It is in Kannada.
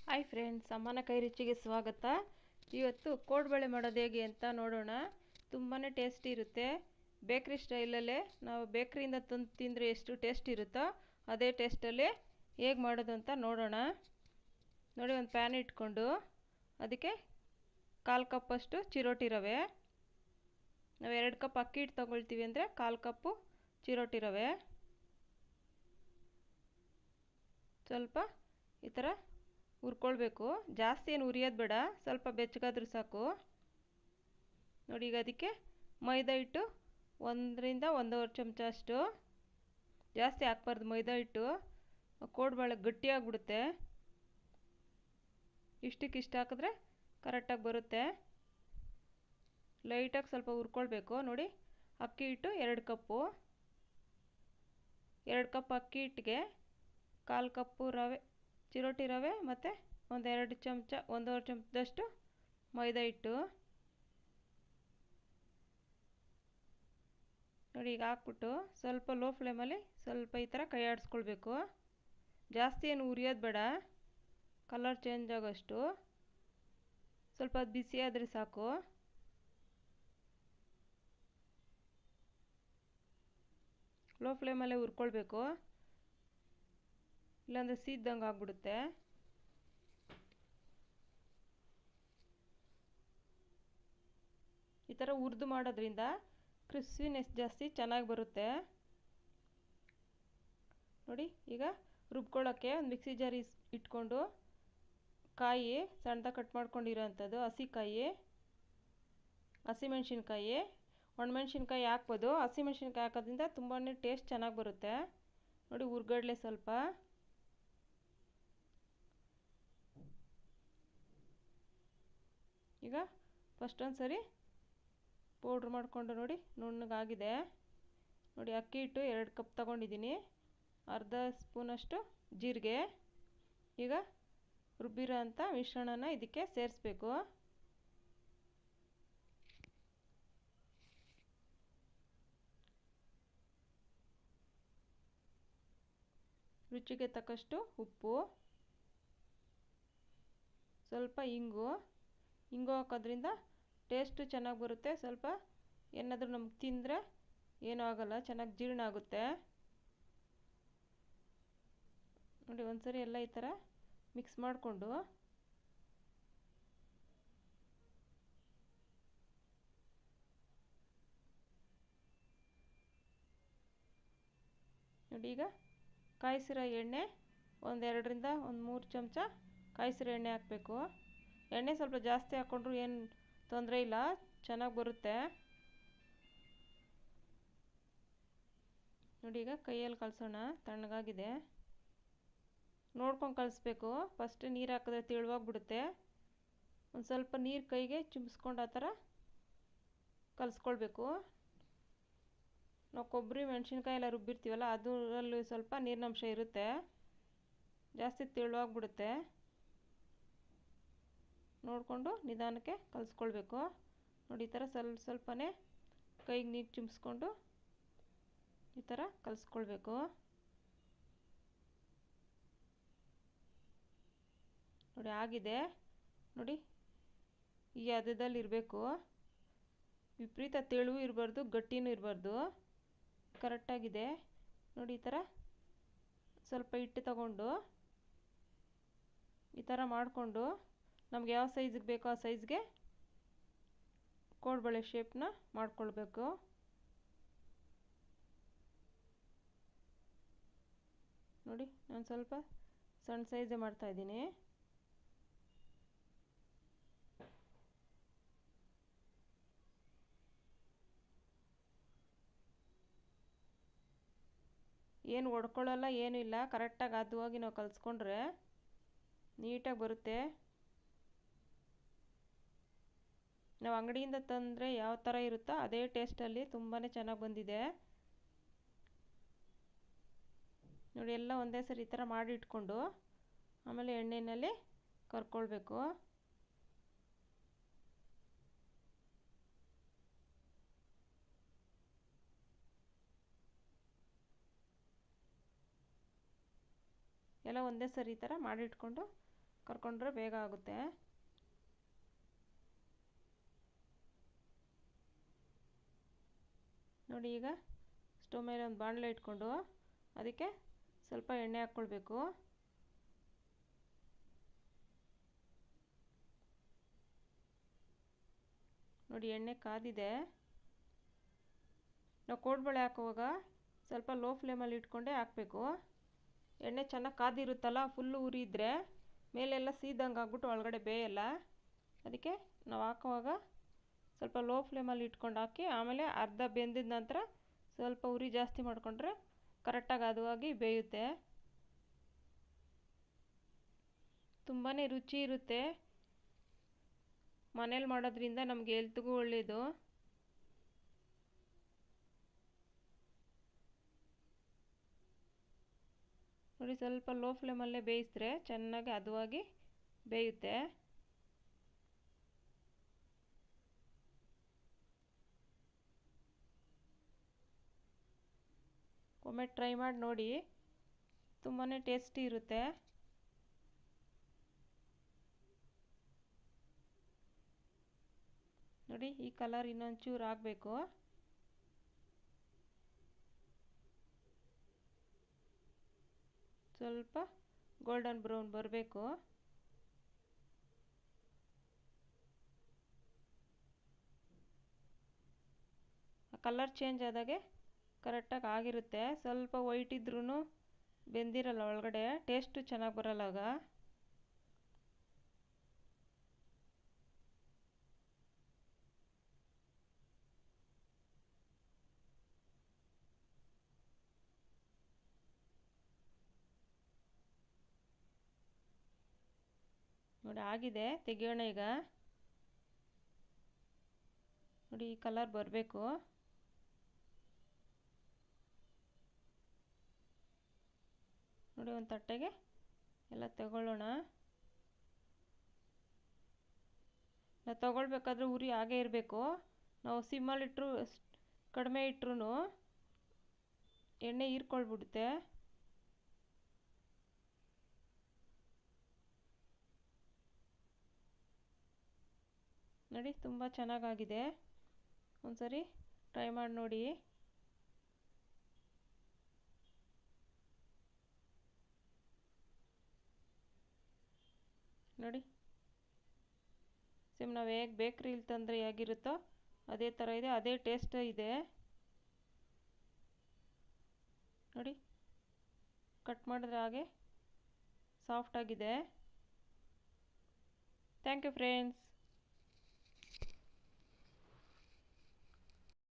ಹಾಯ್ ಫ್ರೆಂಡ್ಸ್, ಅಮ್ಮನ ಕೈ ರುಚಿಗೆ ಸ್ವಾಗತ. ಇವತ್ತು ಕೋಡ್ಬಳೆ ಮಾಡೋದು ಹೇಗೆ ಅಂತ ನೋಡೋಣ. ತುಂಬಾ ಟೇಸ್ಟಿ ಇರುತ್ತೆ. ಬೇಕ್ರಿ ಸ್ಟೈಲಲ್ಲೇ ನಾವು ಬೇಕ್ರಿಯಿಂದ ತಂದು ತಿಂದರೆ ಎಷ್ಟು ಟೇಸ್ಟ್ ಇರುತ್ತೋ ಅದೇ ಟೇಸ್ಟಲ್ಲಿ ಹೇಗೆ ಮಾಡೋದು ಅಂತ ನೋಡೋಣ. ನೋಡಿ, ಒಂದು ಪ್ಯಾನ್ ಇಟ್ಕೊಂಡು ಅದಕ್ಕೆ 1/4 ಕಪ್ಪಷ್ಟು ಚಿರೋಟಿ ರವೆ. ನಾವು 2 ಕಪ್ ಅಕ್ಕಿ ಹಿಟ್ಟು ತೊಗೊಳ್ತೀವಿ ಅಂದರೆ 1/4 ಕಪ್ಪು ಚಿರೋಟಿ ರವೆ. ಸ್ವಲ್ಪ ಈ ಥರ ಹುರ್ಕೊಳ್ಬೇಕು. ಜಾಸ್ತಿ ಏನು ಹುರಿಯೋದು ಬೇಡ, ಸ್ವಲ್ಪ ಬೆಚ್ಚಗಾದ್ರೂ ಸಾಕು. ನೋಡಿ, ಈಗ ಅದಕ್ಕೆ ಮೈದಾ ಹಿಟ್ಟು 1 ರಿಂದ 1.5 ಚಮಚ ಅಷ್ಟು. ಜಾಸ್ತಿ ಹಾಕ್ಬಾರ್ದು ಮೈದಾ ಹಿಟ್ಟು, ಕೋಡ್ಬಳೆ ಗಟ್ಟಿಯಾಗ್ಬಿಡುತ್ತೆ. ಇಷ್ಟಕ್ಕಿಷ್ಟು ಹಾಕಿದ್ರೆ ಕರೆಕ್ಟಾಗಿ ಬರುತ್ತೆ. ಲೈಟಾಗಿ ಸ್ವಲ್ಪ ಹುರ್ಕೊಳ್ಬೇಕು. ನೋಡಿ, ಅಕ್ಕಿ ಹಿಟ್ಟು 2 ಕಪ್ಪು. 2 ಕಪ್ ಅಕ್ಕಿ ಹಿಟ್ಟಿಗೆ 1/4 ಕಪ್ಪು ರವೆ, ಚಿರೋಟಿ ರವೆ ಮತ್ತು 1.5 ಚಮಚದಷ್ಟು ಮೈದಾ ಹಿಟ್ಟು. ನೋಡಿ, ಈಗ ಹಾಕ್ಬಿಟ್ಟು ಸ್ವಲ್ಪ ಲೋ ಫ್ಲೇಮಲ್ಲಿ ಸ್ವಲ್ಪ ಈ ಥರ ಕೈ ಆಡಿಸ್ಕೊಳ್ಬೇಕು. ಜಾಸ್ತಿ ಏನು ಹುರಿಯೋದು ಬೇಡ, ಕಲರ್ ಚೇಂಜ್ ಆಗೋಷ್ಟು ಸ್ವಲ್ಪ ಬಿಸಿ ಆದರೆ ಸಾಕು. ಲೋ ಫ್ಲೇಮಲ್ಲೇ ಹುರ್ಕೊಳ್ಬೇಕು, ಇಲ್ಲಾಂದರೆ ಸೀದ್ದಂಗೆ ಆಗ್ಬಿಡುತ್ತೆ. ಈ ಥರ ಹುರಿದು ಮಾಡೋದ್ರಿಂದ ಕ್ರಿಸ್ಪಿನೆಸ್ ಜಾಸ್ತಿ ಚೆನ್ನಾಗಿ ಬರುತ್ತೆ. ನೋಡಿ, ಈಗ ರುಬ್ಕೊಳ್ಳೋಕ್ಕೆ ಒಂದು ಮಿಕ್ಸಿ ಜಾರ್ ಇಟ್ಕೊಂಡು ಕಾಯಿ ಸಣ್ಣದಾಗಿ ಕಟ್ ಮಾಡ್ಕೊಂಡಿರೋ ಅಂಥದ್ದು, ಹಸಿಮೆಣ್ಸಿನ್ಕಾಯಿ, ಒಣಮೆಣ್ಸಿನ್ಕಾಯಿ ಹಾಕ್ಬೋದು. ಹಸಿಮೆಣ್ಸಿನ್ಕಾಯಿ ಹಾಕೋದ್ರಿಂದ ತುಂಬಾ ಟೇಸ್ಟ್ ಚೆನ್ನಾಗಿ ಬರುತ್ತೆ. ನೋಡಿ, ಹುರ್ಗಡ್ಲೆ ಸ್ವಲ್ಪ, ಈಗ ಫಸ್ಟ್ ಒಂದು ಸರಿ ಪೌಡ್ರ್ ಮಾಡಿಕೊಂಡು ನೋಡಿ ನುಣ್ಣಗಾಗಿದೆ. ನೋಡಿ, ಅಕ್ಕಿ ಹಿಟ್ಟು 2 ಕಪ್ ತೊಗೊಂಡಿದ್ದೀನಿ, ಅರ್ಧ ಸ್ಪೂನಷ್ಟು ಜೀರಿಗೆ. ಈಗ ರುಬ್ಬಿರೋ ಅಂಥ ಮಿಶ್ರಣನ ಇದಕ್ಕೆ ಸೇರಿಸ್ಬೇಕು. ರುಚಿಗೆ ತಕ್ಕಷ್ಟು ಉಪ್ಪು, ಸ್ವಲ್ಪ ಇಂಗು ಹಾಕೋದ್ರಿಂದ ಟೇಸ್ಟು ಚೆನ್ನಾಗಿ ಬರುತ್ತೆ. ಸ್ವಲ್ಪ ಏನಾದರೂ ನಮ್ಗೆ ತಿಂದರೆ ಏನೂ ಆಗೋಲ್ಲ, ಚೆನ್ನಾಗಿ ಜೀರ್ಣ ಆಗುತ್ತೆ. ನೋಡಿ, ಒಂದ್ಸರಿ ಎಲ್ಲ ಈ ಥರ ಮಿಕ್ಸ್ ಮಾಡಿಕೊಂಡು ನೋಡಿ, ಈಗ ಕಾಯಿಸಿರೋ ಎಣ್ಣೆ 1-2 ರಿಂದ 3 ಚಮಚ ಕಾಯಿಸಿರೋ ಎಣ್ಣೆ ಹಾಕಬೇಕು. ಎಣ್ಣೆ ಸ್ವಲ್ಪ ಜಾಸ್ತಿ ಹಾಕ್ಕೊಂಡ್ರು ಏನು ತೊಂದರೆ ಇಲ್ಲ, ಚೆನ್ನಾಗಿ ಬರುತ್ತೆ. ನೋಡಿ, ಈಗ ಕೈಯಲ್ಲಿ ಕಲಸೋಣ. ತಣ್ಣಗಾಗಿದೆ, ನೋಡ್ಕೊಂಡು ಕಲಿಸ್ಬೇಕು. ಫಸ್ಟ್ ನೀರು ಹಾಕಿದ್ರೆ ತೆಳುವಾಗ್ಬಿಡುತ್ತೆ. ಒಂದು ಸ್ವಲ್ಪ ನೀರು ಕೈಗೆ ಚಿಮ್ಮಿಸ್ಕೊಂಡು ಆ ಥರ ಕಲಿಸ್ಕೊಳ್ಬೇಕು. ನಾವು ಕೊಬ್ಬರಿ ಮೆಣಸಿನ್ಕಾಯಿ ಎಲ್ಲ ರುಬ್ಬಿರ್ತೀವಲ್ಲ, ಅದರಲ್ಲಿ ಸ್ವಲ್ಪ ನೀರಿನಂಶ ಇರುತ್ತೆ, ಜಾಸ್ತಿ ತೆಳುವಾಗ್ಬಿಡುತ್ತೆ. ನೋಡಿಕೊಂಡು ನಿಧಾನಕ್ಕೆ ಕಲಿಸ್ಕೊಳ್ಬೇಕು. ನೋಡಿ, ಈ ಥರ ಸ್ವಲ್ಪನೇ ಕೈಗೆ ನೀರು ಚಿಮ್ಮಿಸ್ಕೊಂಡು ಈ ಥರ ಕಲಿಸ್ಕೊಳ್ಬೇಕು. ನೋಡಿ, ಆಗಿದೆ. ನೋಡಿ, ಈ ಹದದಲ್ಲಿ ಇರಬೇಕು. ವಿಪರೀತ ತೆಳುವು ಇರಬಾರ್ದು, ಗಟ್ಟಿನೂ ಇರಬಾರ್ದು, ಕರೆಕ್ಟಾಗಿದೆ. ನೋಡಿ, ಈ ಥರ ಸ್ವಲ್ಪ ಹಿಟ್ಟು ತಗೊಂಡು ಈ ಥರ ಮಾಡಿಕೊಂಡು ನಮ್ಗೆ ಯಾವ ಸೈಜಿಗೆ ಬೇಕೋ ಆ ಸೈಜ್ಗೆ ಕೋಡ್ಬಳೆ ಶೇಪ್ನ ಮಾಡ್ಕೊಳ್ಬೇಕು. ನೋಡಿ, ನಾನು ಸ್ವಲ್ಪ ಸಣ್ಣ ಸೈಜೇ ಮಾಡ್ತಾಯಿದ್ದೀನಿ. ಏನು ಒಡ್ಕೊಳ್ಳಲ್ಲ, ಏನೂ ಇಲ್ಲ, ಕರೆಕ್ಟಾಗಿ ಹದವಾಗಿ ನಾವು ಕಲಿಸ್ಕೊಂಡ್ರೆ ನೀಟಾಗಿ ಬರುತ್ತೆ. ನಾವು ಅಂಗಡಿಯಿಂದ ತಂದರೆ ಯಾವ ಥರ ಇರುತ್ತೋ ಅದೇ ಟೇಸ್ಟಲ್ಲಿ ತುಂಬಾ ಚೆನ್ನಾಗಿ ಬಂದಿದೆ. ನೋಡಿ, ಎಲ್ಲ ಒಂದೇ ಸರಿ ಈ ಥರ ಮಾಡಿ ಇಟ್ಕೊಂಡು ಆಮೇಲೆ ಎಣ್ಣೆಯಲ್ಲಿ ಕರ್ಕೊಳ್ಬೇಕು. ಎಲ್ಲ ಒಂದೇ ಸರಿ ಈ ಥರ ಮಾಡಿಟ್ಕೊಂಡು ಕರ್ಕೊಂಡ್ರೆ ಬೇಗ ಆಗುತ್ತೆ. ನೋಡಿ, ಈಗ ಸ್ಟವ್ ಮೇಲೆ ಒಂದು ಬಾಣಲೆ ಇಟ್ಕೊಂಡು ಅದಕ್ಕೆ ಸ್ವಲ್ಪ ಎಣ್ಣೆ ಹಾಕ್ಕೊಳ್ಬೇಕು. ನೋಡಿ, ಎಣ್ಣೆ ಕಾದಿದೆ. ನಾವು ಕೋಡ್ಬಳೆ ಹಾಕುವಾಗ ಸ್ವಲ್ಪ ಲೋ ಫ್ಲೇಮಲ್ಲಿ ಇಟ್ಕೊಂಡೇ ಹಾಕಬೇಕು. ಎಣ್ಣೆ ಚೆನ್ನಾಗಿ ಕಾದಿರುತ್ತಲ್ಲ, ಫುಲ್ಲು ಉರಿ ಇದ್ದರೆ ಮೇಲೆಲ್ಲ ಸೀದಂಗೆ ಆಗ್ಬಿಟ್ಟು ಒಳಗಡೆ ಬೇಯಲ್ಲ. ಅದಕ್ಕೆ ನಾವು ಹಾಕುವಾಗ ಸ್ವಲ್ಪ ಲೋ ಫ್ಲೇಮಲ್ಲಿ ಇಟ್ಕೊಂಡು ಹಾಕಿ, ಆಮೇಲೆ ಅರ್ಧ ಬೆಂದಿದ ನಂತರ ಸ್ವಲ್ಪ ಉರಿ ಜಾಸ್ತಿ ಮಾಡಿಕೊಂಡ್ರೆ ಕರೆಕ್ಟಾಗಿ ಹದವಾಗಿ ಬೇಯುತ್ತೆ. ತುಂಬಾ ರುಚಿ ಇರುತ್ತೆ. ಮನೇಲಿ ಮಾಡೋದ್ರಿಂದ ನಮಗೆ ಹೆಲ್ತ್ಗೂ ಒಳ್ಳೆಯದು. ನೋಡಿ, ಸ್ವಲ್ಪ ಲೋ ಫ್ಲೇಮಲ್ಲೇ ಬೇಯಿಸಿದ್ರೆ ಚೆನ್ನಾಗಿ ಹದವಾಗಿ ಬೇಯುತ್ತೆ. ಒಮ್ಮೆ ಟ್ರೈ ಮಾಡಿ ನೋಡಿ, ತುಂಬಾ ಟೇಸ್ಟಿ ಇರುತ್ತೆ. ನೋಡಿ, ಈ ಕಲರ್ ಇನ್ನೊಂಚೂರು ಆಗಬೇಕು. ಸ್ವಲ್ಪ ಗೋಲ್ಡನ್ ಬ್ರೌನ್ ಬರಬೇಕು. ಕಲರ್ ಚೇಂಜ್ ಆದಾಗೆ ಕರೆಕ್ಟಾಗಿ ಆಗಿರುತ್ತೆ. ಸ್ವಲ್ಪ ವೈಟ್ ಇದ್ರೂ ಬೆಂದಿರಲ್ಲ ಒಳಗಡೆ, ಟೇಸ್ಟು ಚೆನ್ನಾಗಿ ಬರಲ್ಲ ಆಗ. ನೋಡಿ, ಆಗಿದೆ, ತೆಗಿಯೋಣ ಈಗ. ನೋಡಿ, ಈ ಕಲರ್ ಬರಬೇಕು. ನೋಡಿ, ಒಂದು ತಟ್ಟೆಗೆ ಎಲ್ಲ ತಗೊಳ್ಳೋಣ. ನಾವು ತಗೊಳ್ಬೇಕಾದ್ರೆ ಉರಿ ಹಾಗೇ ಇರಬೇಕು. ನಾವು ಸಿಮ್ಮಲ್ಲಿಟ್ಟರು ಕಡಿಮೆ ಇಟ್ಟರು ಎಣ್ಣೆ ಹೀರ್ಕೊಳ್ಬಿಡುತ್ತೆ. ನೋಡಿ, ತುಂಬ ಚೆನ್ನಾಗಾಗಿದೆ. ಒಂದ್ಸರಿ ಟ್ರೈ ಮಾಡಿ ನೋಡಿ. ನೋಡಿ, ಸೇಮ್ ನಾವು ಹೇಗೆ ಬೇಕ್ರಿಲಿ ತಂದರೆ ಹೇಗಿರುತ್ತೋ ಅದೇ ಥರ ಇದೆ, ಅದೇ ಟೇಸ್ಟ್ ಇದೆ. ನೋಡಿ, ಕಟ್ ಮಾಡಿದ್ರೆ ಹಾಗೆ ಸಾಫ್ಟಾಗಿದೆ. Thank you friends.